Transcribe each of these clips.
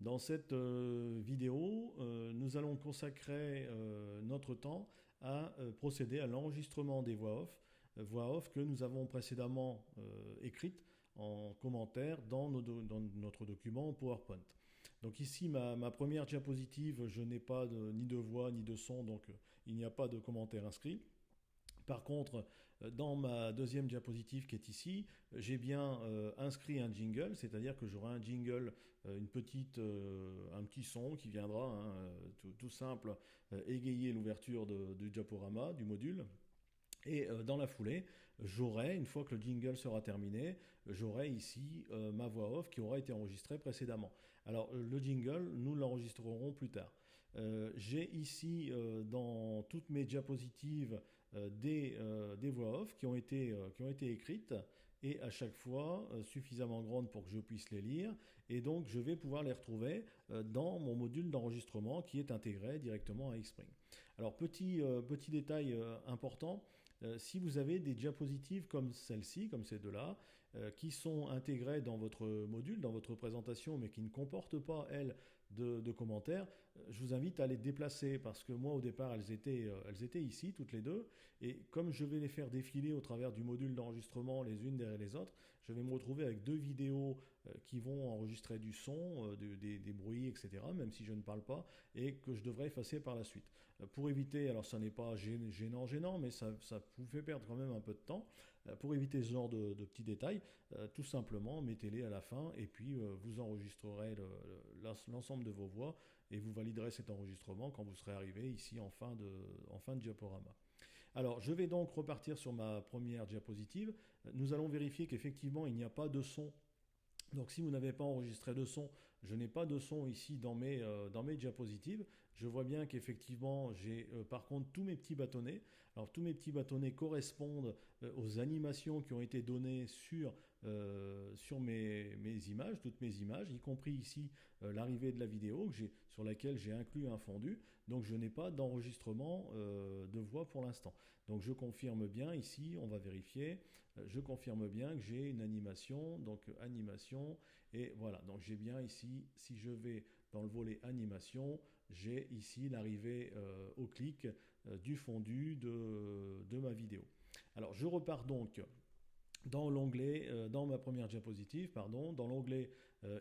Dans cette vidéo, nous allons consacrer notre temps à procéder à l'enregistrement des voix off que nous avons précédemment écrites en commentaire dans notre document PowerPoint. Donc ici, ma première diapositive, je n'ai pas ni de voix ni de son, donc il n'y a pas de commentaire inscrit. Par contre, dans ma deuxième diapositive qui est ici, j'ai bien inscrit un jingle, c'est-à-dire que j'aurai un jingle, un petit son qui viendra, tout simple, égayer l'ouverture du diaporama, du module. Et dans la foulée, j'aurai, une fois que le jingle sera terminé, j'aurai ici ma voix off qui aura été enregistrée précédemment. Alors le jingle, nous l'enregistrerons plus tard. J'ai ici dans toutes mes diapositives des voix off qui ont été écrites et à chaque fois suffisamment grandes pour que je puisse les lire. Et donc je vais pouvoir les retrouver dans mon module d'enregistrement qui est intégré directement à Xpring. Alors petit détail important. Si vous avez des diapositives comme celle-ci, comme ces deux-là, qui sont intégrées dans votre module, dans votre présentation, mais qui ne comportent pas, elles, de commentaires, je vous invite à les déplacer parce que moi, au départ, elles étaient ici, toutes les deux. Et comme je vais les faire défiler au travers du module d'enregistrement les unes derrière les autres, je vais me retrouver avec deux vidéos qui vont enregistrer du son, des bruits, etc., même si je ne parle pas, et que je devrais effacer par la suite. Pour éviter, alors ça n'est pas gênant, mais ça vous fait perdre quand même un peu de temps. Pour éviter ce genre de petits détails, tout simplement, mettez-les à la fin, et puis vous enregistrerez l'ensemble de vos voix, et vous validerez cet enregistrement quand vous serez arrivé ici en fin de diaporama. Alors, je vais donc repartir sur ma première diapositive. Nous allons vérifier qu'effectivement, il n'y a pas de son. Donc si vous n'avez pas enregistré de son, je n'ai pas de son ici dans mes diapositives. Je vois bien qu'effectivement j'ai par contre tous mes petits bâtonnets. Alors tous mes petits bâtonnets correspondent aux animations qui ont été données sur mes images, toutes mes images, y compris ici l'arrivée de la vidéo sur laquelle j'ai inclus un fondu. Donc je n'ai pas d'enregistrement de voix pour l'instant. Donc je confirme bien ici, on va vérifier, je confirme bien que j'ai une animation, donc animation, et voilà, donc j'ai bien ici, si je vais dans le volet animation, j'ai ici l'arrivée au clic du fondu de ma vidéo. Alors je repars donc dans l'onglet, dans ma première diapositive, pardon, dans l'onglet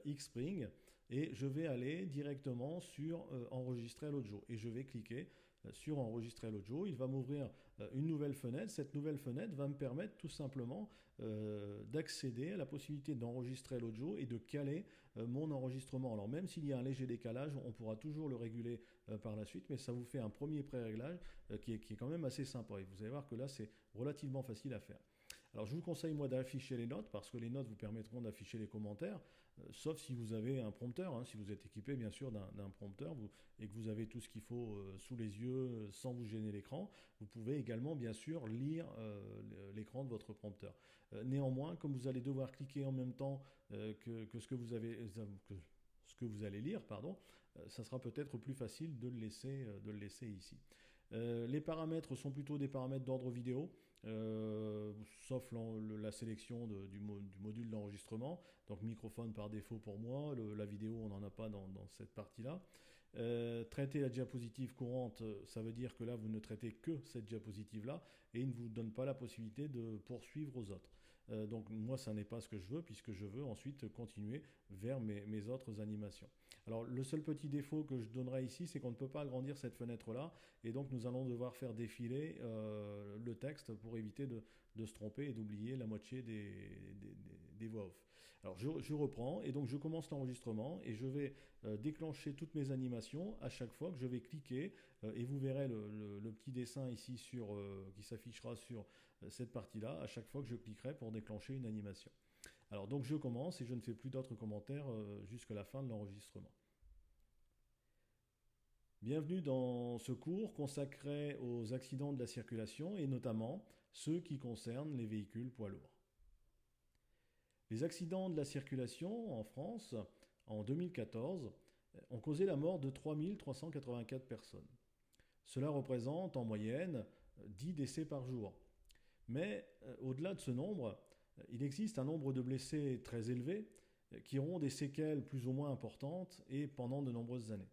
Xpring, et je vais aller directement sur enregistrer l'audio. Et je vais cliquer sur enregistrer l'audio. Il va m'ouvrir une nouvelle fenêtre. Cette nouvelle fenêtre va me permettre tout simplement d'accéder à la possibilité d'enregistrer l'audio et de caler mon enregistrement. Alors même s'il y a un léger décalage, on pourra toujours le réguler par la suite, mais ça vous fait un premier pré-réglage qui est quand même assez sympa. Et vous allez voir que là, c'est relativement facile à faire. Alors je vous conseille moi d'afficher les notes parce que les notes vous permettront d'afficher les commentaires, sauf si vous avez un prompteur, si vous êtes équipé bien sûr d'un prompteur et que vous avez tout ce qu'il faut sous les yeux sans vous gêner l'écran. Vous pouvez également bien sûr lire l'écran de votre prompteur. Néanmoins, comme vous allez devoir cliquer en même temps que ce que vous avez... ce que vous allez lire, pardon, ça sera peut-être plus facile de le laisser ici. Les paramètres sont plutôt des paramètres d'ordre vidéo, sauf la sélection du module d'enregistrement. Donc microphone par défaut pour moi, la vidéo on n'en a pas dans cette partie-là. Traiter la diapositive courante, ça veut dire que là vous ne traitez que cette diapositive-là et il ne vous donne pas la possibilité de poursuivre aux autres. Donc moi ça n'est pas ce que je veux puisque je veux ensuite continuer vers mes autres animations. Alors le seul petit défaut que je donnerai ici c'est qu'on ne peut pas agrandir cette fenêtre-là et donc nous allons devoir faire défiler le texte pour éviter de se tromper et d'oublier la moitié des voix off. Alors je reprends et donc je commence l'enregistrement et je vais déclencher toutes mes animations à chaque fois que je vais cliquer et vous verrez le petit dessin ici qui s'affichera sur cette partie-là à chaque fois que je cliquerai pour déclencher une animation. Alors donc je commence et je ne fais plus d'autres commentaires jusqu'à la fin de l'enregistrement. Bienvenue dans ce cours consacré aux accidents de la circulation et notamment ceux qui concernent les véhicules poids lourds. Les accidents de la circulation en France, en 2014, ont causé la mort de 3 384 personnes. Cela représente en moyenne 10 décès par jour. Mais au-delà de ce nombre, il existe un nombre de blessés très élevé qui auront des séquelles plus ou moins importantes et pendant de nombreuses années.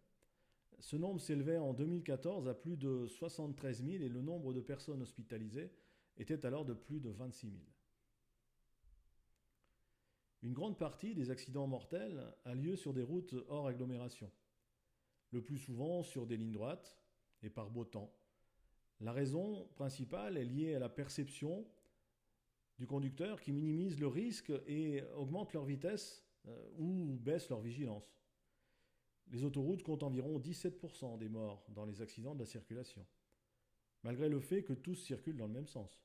Ce nombre s'élevait en 2014 à plus de 73 000 et le nombre de personnes hospitalisées était alors de plus de 26 000. Une grande partie des accidents mortels a lieu sur des routes hors agglomération, le plus souvent sur des lignes droites et par beau temps. La raison principale est liée à la perception du conducteur qui minimise le risque et augmente leur vitesse ou baisse leur vigilance. Les autoroutes comptent environ 17% des morts dans les accidents de la circulation, malgré le fait que tous circulent dans le même sens.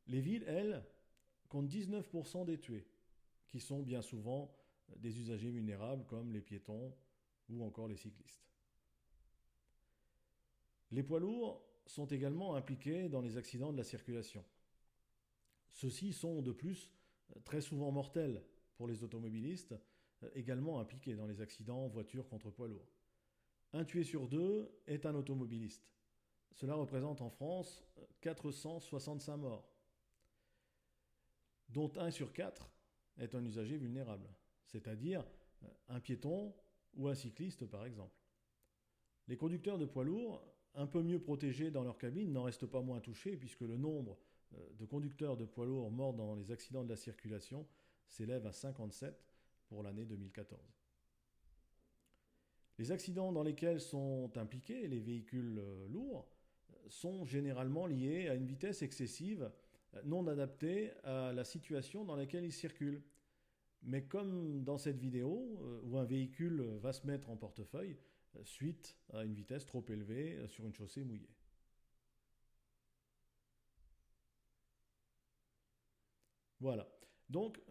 Les villes, elles, comptent 19% des tués, qui sont bien souvent des usagers vulnérables comme les piétons ou encore les cyclistes. Les poids lourds sont également impliqués dans les accidents de la circulation. Ceux-ci sont de plus très souvent mortels pour les automobilistes, également impliqués dans les accidents voiture contre poids lourds. Un tué sur deux est un automobiliste. Cela représente en France 465 morts, dont 1 sur 4 est un usager vulnérable, c'est-à-dire un piéton ou un cycliste par exemple. Les conducteurs de poids lourds, un peu mieux protégés dans leur cabine, n'en restent pas moins touchés puisque le nombre de conducteurs de poids lourds morts dans les accidents de la circulation s'élève à 57 pour l'année 2014. Les accidents dans lesquels sont impliqués les véhicules lourds sont généralement liés à une vitesse excessive non adaptée à la situation dans laquelle ils circulent. Mais comme dans cette vidéo, où un véhicule va se mettre en portefeuille suite à une vitesse trop élevée sur une chaussée mouillée. Voilà. Donc,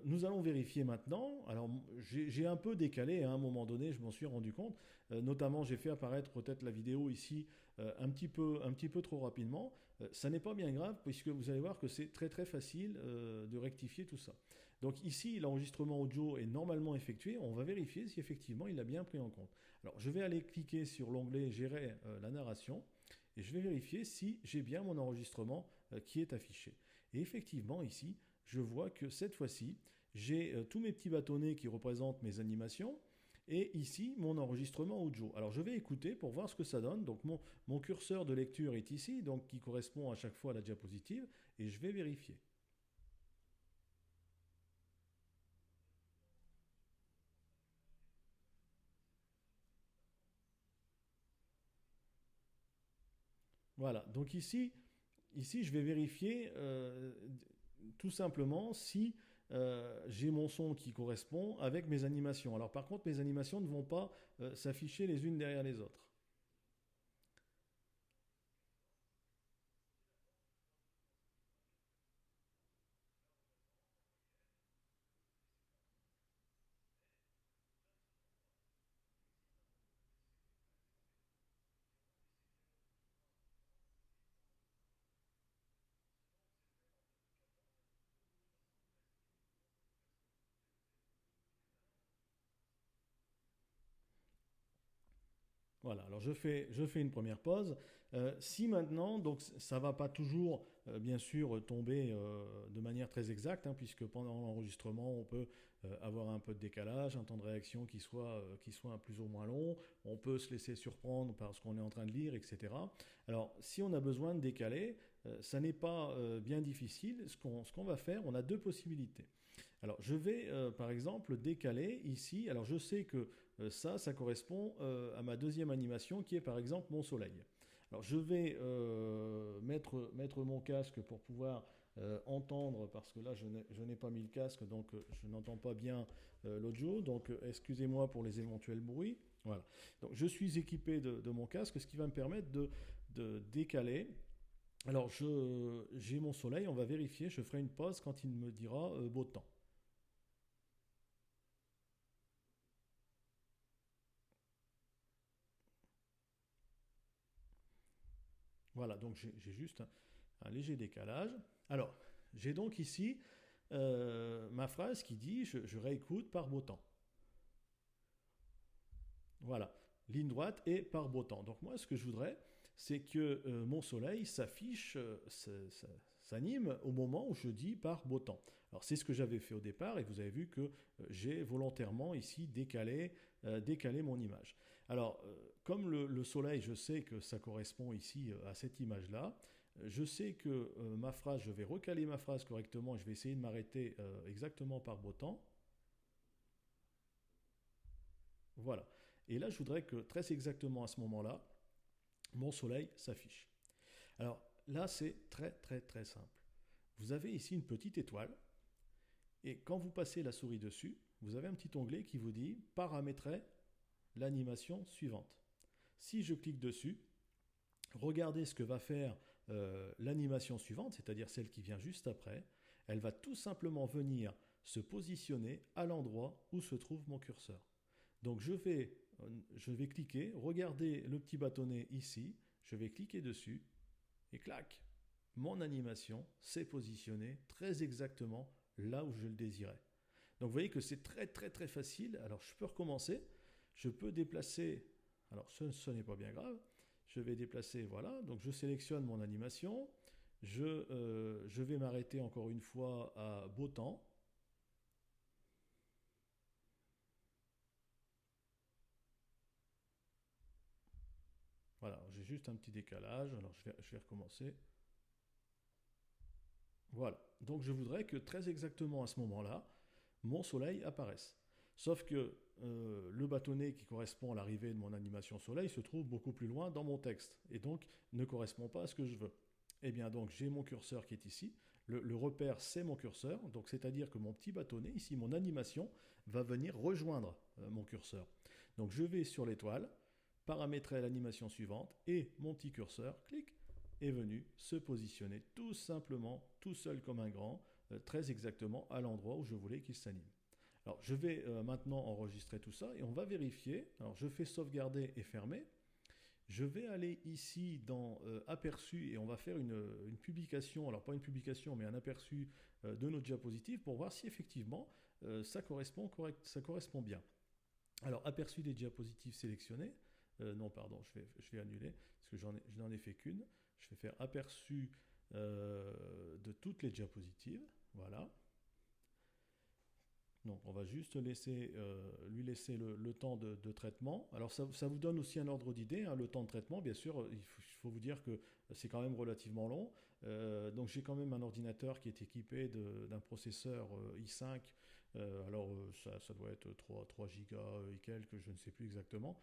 nous allons vérifier maintenant. Alors, j'ai un peu décalé à un moment donné, je m'en suis rendu compte. Notamment, j'ai fait apparaître peut-être la vidéo ici un petit peu trop rapidement. Ça n'est pas bien grave, puisque vous allez voir que c'est très très facile de rectifier tout ça. Donc ici, l'enregistrement audio est normalement effectué. On va vérifier si effectivement il a bien pris en compte. Alors, je vais aller cliquer sur l'onglet « Gérer la narration » et je vais vérifier si j'ai bien mon enregistrement qui est affiché. Et effectivement, ici, je vois que cette fois-ci, j'ai tous mes petits bâtonnets qui représentent mes animations et ici, mon enregistrement audio. Alors, je vais écouter pour voir ce que ça donne. Donc, mon curseur de lecture est ici, donc qui correspond à chaque fois à la diapositive et je vais vérifier. Voilà, donc ici je vais vérifier tout simplement si j'ai mon son qui correspond avec mes animations. Alors par contre, mes animations ne vont pas s'afficher les unes derrière les autres. Voilà, alors je fais une première pause. Si maintenant, donc ça ne va pas toujours, bien sûr, tomber de manière très exacte, hein, puisque pendant l'enregistrement, on peut avoir un peu de décalage, un temps de réaction qui soit un plus ou moins long, on peut se laisser surprendre par ce qu'on est en train de lire, etc. Alors, si on a besoin de décaler, ça n'est pas bien difficile. Ce qu'on va faire, on a deux possibilités. Alors, je vais, par exemple, décaler ici. Alors, je sais que ça correspond à ma deuxième animation qui est par exemple mon soleil. Alors je vais mettre mon casque pour pouvoir entendre, parce que là je n'ai pas mis le casque, donc je n'entends pas bien l'audio, donc excusez-moi pour les éventuels bruits. Voilà. Donc je suis équipé de mon casque, ce qui va me permettre de décaler. Alors j'ai mon soleil, on va vérifier, je ferai une pause quand il me dira beau temps. Voilà, donc j'ai juste un léger décalage. Alors, j'ai donc ici ma phrase qui dit je réécoute par beau temps. Voilà, ligne droite et par beau temps. Donc moi, ce que je voudrais, c'est que mon soleil s'affiche, s'anime au moment où je dis par beau temps. Alors c'est ce que j'avais fait au départ et vous avez vu que j'ai volontairement ici décalé mon image. Alors comme le soleil, je sais que ça correspond ici à cette image-là, je sais que ma phrase, je vais recaler ma phrase correctement et je vais essayer de m'arrêter exactement par beau temps. Voilà. Et là, je voudrais que très exactement à ce moment-là, mon soleil s'affiche. Alors là, c'est très très très simple. Vous avez ici une petite étoile et quand vous passez la souris dessus, vous avez un petit onglet qui vous dit paramétrer l'animation suivante. Si je clique dessus, regardez ce que va faire l'animation suivante, c'est-à-dire celle qui vient juste après. Elle va tout simplement venir se positionner à l'endroit où se trouve mon curseur. Donc je vais cliquer, regardez le petit bâtonnet ici, je vais cliquer dessus et clac, mon animation s'est positionnée très exactement là où je le désirais. Donc vous voyez que c'est très très très facile. Alors je peux recommencer, je peux déplacer, alors ce n'est pas bien grave, je vais déplacer, voilà, donc je sélectionne mon animation, je vais m'arrêter encore une fois à beau temps. Voilà, j'ai juste un petit décalage, alors je vais recommencer. Voilà, donc je voudrais que très exactement à ce moment-là, mon soleil apparaisse. Sauf que le bâtonnet qui correspond à l'arrivée de mon animation soleil se trouve beaucoup plus loin dans mon texte et donc ne correspond pas à ce que je veux. Eh bien donc j'ai mon curseur qui est ici, le repère c'est mon curseur, donc c'est-à-dire que mon petit bâtonnet, ici mon animation, va venir rejoindre mon curseur. Donc je vais sur l'étoile, paramétrer l'animation suivante et mon petit curseur, clic, est venu se positionner tout simplement, tout seul comme un grand, très exactement à l'endroit où je voulais qu'il s'anime. Alors je vais maintenant enregistrer tout ça et on va vérifier. Alors je fais sauvegarder et fermer. Je vais aller ici dans aperçu et on va faire une publication, alors pas une publication mais un aperçu de notre diapositive pour voir si effectivement ça correspond bien. Alors aperçu des diapositives sélectionnées. Non, pardon, je vais annuler parce que je n'en ai fait qu'une. Je vais faire aperçu de toutes les diapositives. Voilà. Donc on va juste lui laisser le temps de traitement. Alors ça vous donne aussi un ordre d'idée, hein, le temps de traitement. Bien sûr, il faut vous dire que c'est quand même relativement long. Donc j'ai quand même un ordinateur qui est équipé d'un processeur i5. Ça doit être 3 gigas et quelques, je ne sais plus exactement.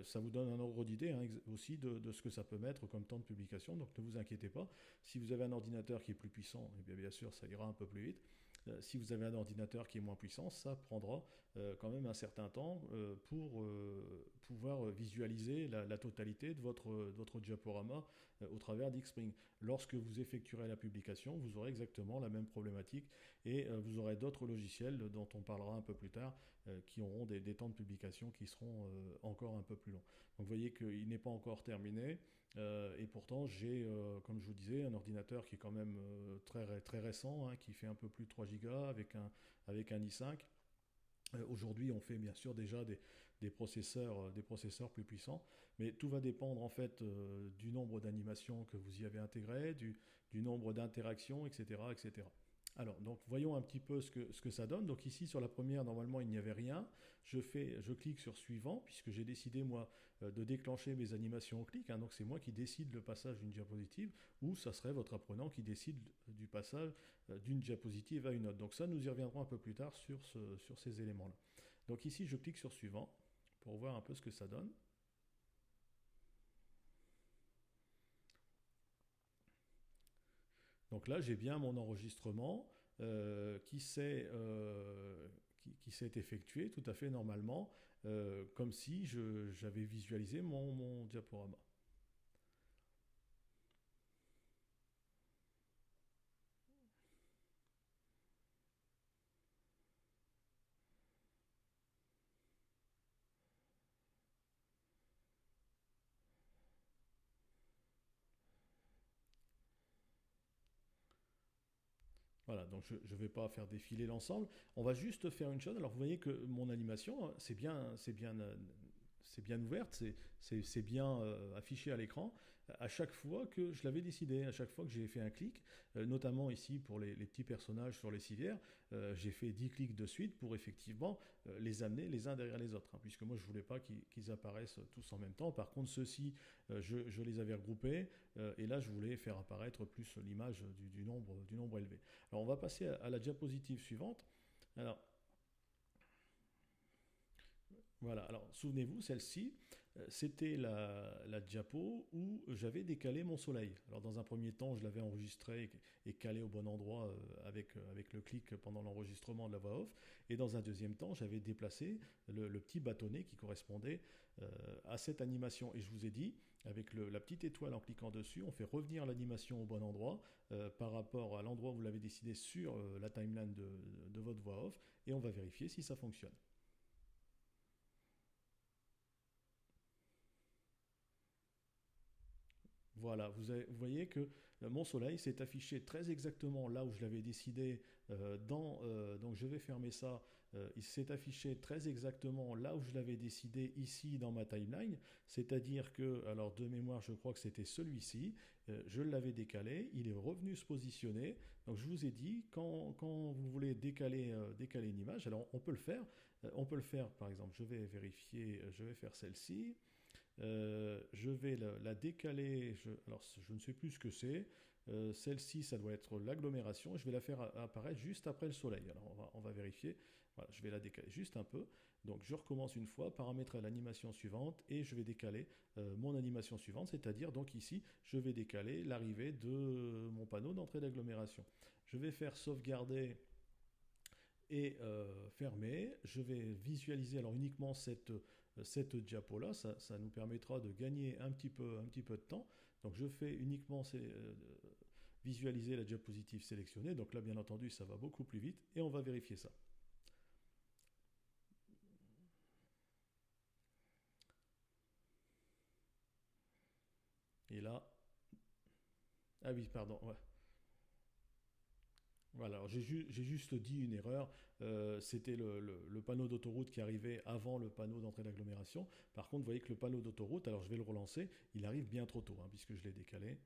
Ça vous donne un ordre d'idée hein, aussi de ce que ça peut mettre comme temps de publication. Donc ne vous inquiétez pas. Si vous avez un ordinateur qui est plus puissant, eh bien sûr ça ira un peu plus vite. Si vous avez un ordinateur qui est moins puissant, ça prendra quand même un certain temps pour pouvoir visualiser la totalité de votre diaporama au travers d'Xpring. Lorsque vous effectuerez la publication, vous aurez exactement la même problématique et vous aurez d'autres logiciels dont on parlera un peu plus tard qui auront des temps de publication qui seront encore un peu plus longs. Donc vous voyez qu'il n'est pas encore terminé. Et pourtant, j'ai, comme je vous disais, un ordinateur qui est quand même très récent, hein, qui fait un peu plus de 3 gigas avec un i5. Aujourd'hui, on fait bien sûr déjà des processeurs plus puissants, mais tout va dépendre en fait du nombre d'animations que vous y avez intégrées, du nombre d'interactions, etc., etc. Alors, donc voyons un petit peu ce que ça donne. Donc ici, sur la première, normalement, il n'y avait rien. Je clique sur suivant, puisque j'ai décidé, moi, de déclencher mes animations au clic. Hein, donc c'est moi qui décide le passage d'une diapositive, ou ça serait votre apprenant qui décide du passage d'une diapositive à une autre. Donc ça, nous y reviendrons un peu plus tard sur ces éléments-là. Donc ici, je clique sur suivant, pour voir un peu ce que ça donne. Donc là, j'ai bien mon enregistrement qui s'est effectué tout à fait normalement, comme si j'avais visualisé mon diaporama. Voilà, donc je ne vais pas faire défiler l'ensemble. On va juste faire une chose. Alors vous voyez que mon animation, c'est bien ouverte, c'est bien affiché à l'écran. à chaque fois que je l'avais décidé, à chaque fois que j'ai fait un clic, notamment ici pour les petits personnages sur les civières, j'ai fait 10 clics de suite pour effectivement les amener les uns derrière les autres, hein, puisque moi je voulais pas qu'ils apparaissent tous en même temps. Par contre, ceux-ci, je les avais regroupés, et là je voulais faire apparaître plus l'image du nombre élevé. Alors on va passer à la diapositive suivante. Alors, voilà, alors souvenez-vous, celle-ci, c'était la diapo où j'avais décalé mon soleil. Alors dans un premier temps, je l'avais enregistré et calé au bon endroit avec le clic pendant l'enregistrement de la voix off. Et dans un deuxième temps, j'avais déplacé le petit bâtonnet qui correspondait à cette animation. Et je vous ai dit, avec la petite étoile en cliquant dessus, on fait revenir l'animation au bon endroit par rapport à l'endroit où vous l'avez décidé sur la timeline de votre voix off, et on va vérifier si ça fonctionne. Voilà, vous voyez que mon soleil s'est affiché très exactement là où je l'avais décidé donc je vais fermer ça. Il s'est affiché très exactement là où je l'avais décidé ici dans ma timeline. C'est-à-dire que, alors de mémoire, je crois que c'était celui-ci. Je l'avais décalé, il est revenu se positionner. Donc je vous ai dit, quand vous voulez décaler une image, alors on peut le faire. On peut le faire, par exemple, je vais vérifier, je vais faire celle-ci. Je vais la décaler, alors je ne sais plus ce que c'est. Celle-ci, ça doit être l'agglomération. Je vais la faire apparaître juste après le soleil. Alors on va vérifier. Voilà, je vais la décaler juste un peu. Donc je recommence une fois, paramétrer l'animation suivante et je vais décaler mon animation suivante, c'est-à-dire donc ici, je vais décaler l'arrivée de mon panneau d'entrée d'agglomération. Je vais faire sauvegarder et fermé. Je vais visualiser alors uniquement cette diapo-là. Ça nous permettra de gagner un petit peu de temps. Donc je fais uniquement visualiser la diapositive sélectionnée. Donc là, bien entendu, ça va beaucoup plus vite et on va vérifier ça. Et là, ah oui, pardon, ouais. Voilà, alors j'ai juste dit une erreur. C'était le panneau d'autoroute qui arrivait avant le panneau d'entrée d'agglomération. Par contre, vous voyez que le panneau d'autoroute, alors je vais le relancer, il arrive bien trop tôt, hein, puisque je l'ai décalé.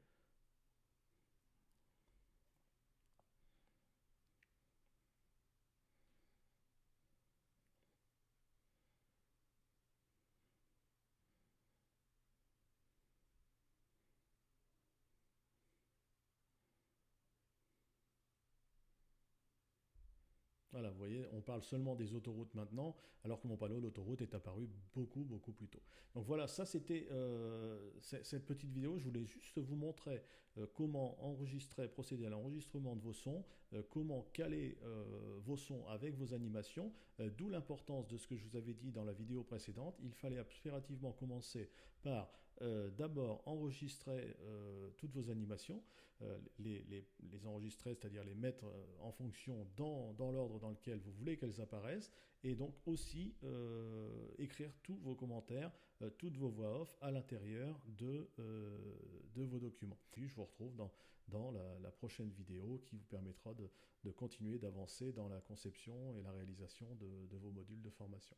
Voilà, vous voyez, on parle seulement des autoroutes maintenant, alors que mon panneau d'autoroute est apparu beaucoup plus tôt. Donc voilà, ça c'était cette petite vidéo. Je voulais juste vous montrer comment enregistrer, procéder à l'enregistrement de vos sons, comment caler vos sons avec vos animations, d'où l'importance de ce que je vous avais dit dans la vidéo précédente. Il fallait impérativement commencer par d'abord enregistrer toutes vos animations, les enregistrer, c'est-à-dire les mettre en fonction dans l'ordre dans lequel vous voulez qu'elles apparaissent, et donc aussi écrire tous vos commentaires, toutes vos voix off à l'intérieur de vos documents. Puis je vous retrouve dans la prochaine vidéo qui vous permettra de continuer d'avancer dans la conception et la réalisation de vos modules de formation.